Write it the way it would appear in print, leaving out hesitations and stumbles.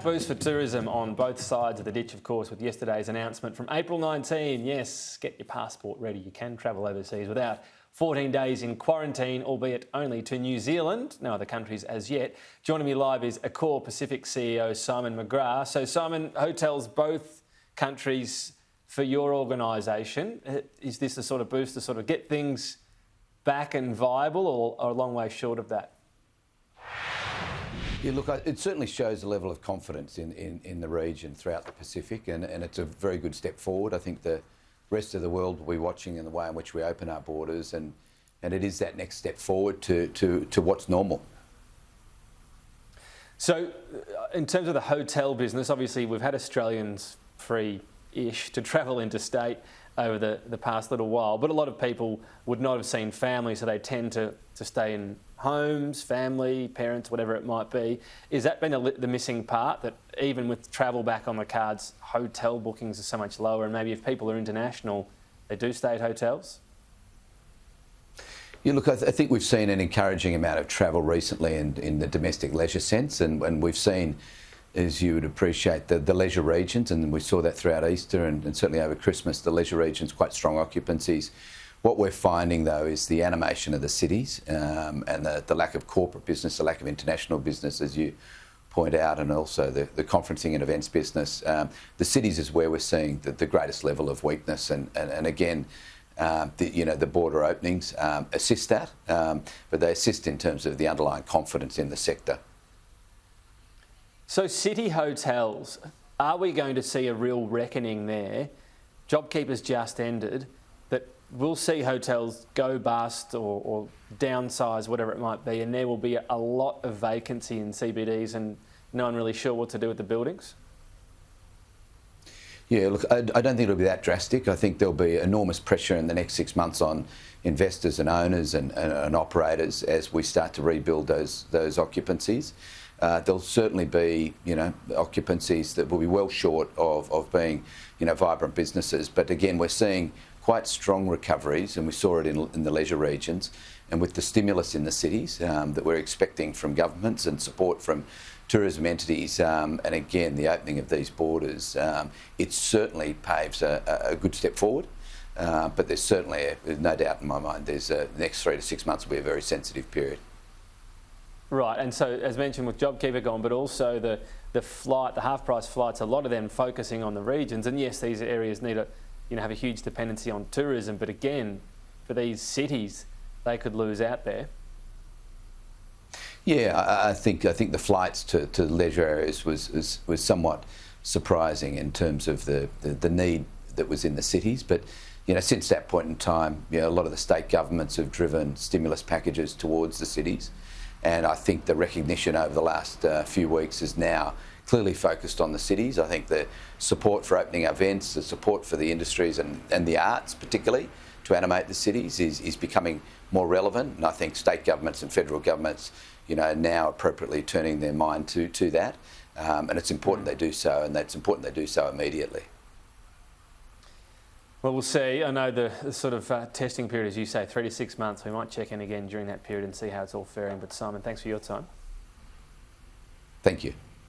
boost for tourism on both sides of the ditch, of course, with yesterday's announcement from April 19. Yes, get your passport ready. You can travel overseas without 14 days in quarantine, albeit only to New Zealand, no other countries as yet. Joining me live is ACCOR Pacific CEO Simon McGrath. So Simon, hotels both countries for your organisation. Is this the sort of boost to sort of get things back and viable, or a long way short of that? Yeah, look, it certainly shows a level of confidence in the region throughout the Pacific, and it's a very good step forward. I think the rest of the world will be watching in the way in which we open our borders, and it is that next step forward to what's normal. So in terms of the hotel business, obviously we've had Australians free-ish to travel interstate over the past little while, but a lot of people would not have seen family, so they tend to stay in homes, family, parents, whatever it might be. Is that been the missing part, that even with travel back on the cards, hotel bookings are so much lower, and maybe if people are international, they do stay at hotels? Yeah, look, I think we've seen an encouraging amount of travel recently in the domestic leisure sense, and we've seen, as you would appreciate, the leisure regions, and we saw that throughout Easter and certainly over Christmas, the leisure regions, quite strong occupancies. What we're finding, though, is the animation of the cities and the lack of corporate business, the lack of international business, as you point out, and also the conferencing and events business. The cities is where we're seeing the greatest level of weakness, and again, the border openings assist that, but they assist in terms of the underlying confidence in the sector. So city hotels, are we going to see a real reckoning there? JobKeeper's just ended, that we'll see hotels go bust or downsize, whatever it might be, and there will be a lot of vacancy in CBDs and no one really sure what to do with the buildings? Yeah, look, I don't think it'll be that drastic. I think there'll be enormous pressure in the next 6 months on investors and owners and operators as we start to rebuild those occupancies. There'll certainly be, occupancies that will be well short of being, vibrant businesses. But again, we're seeing quite strong recoveries, and we saw it in the leisure regions, and with the stimulus in the cities that we're expecting from governments and support from tourism entities, and again, the opening of these borders, it certainly paves a good step forward. But there's certainly, no doubt in my mind, the next 3 to 6 months will be a very sensitive period. Right, and so as mentioned with JobKeeper gone, but also the half-price flights, a lot of them focusing on the regions, and yes, these areas need have a huge dependency on tourism, but again, for these cities, they could lose out there. Yeah, I think the flights to leisure areas was somewhat surprising in terms of the need that was in the cities, but since that point in time, a lot of the state governments have driven stimulus packages towards the cities, and I think the recognition over the last few weeks is now clearly focused on the cities. I think the support for opening events, the support for the industries and the arts particularly to animate the cities is becoming more relevant, and I think state governments and federal governments now appropriately turning their mind to that, and it's important they do so, and it's important they do so immediately. Well, we'll see. I know the sort of testing period, as you say, 3 to 6 months. We might check in again during that period and see how it's all faring. But Simon, thanks for your time. Thank you.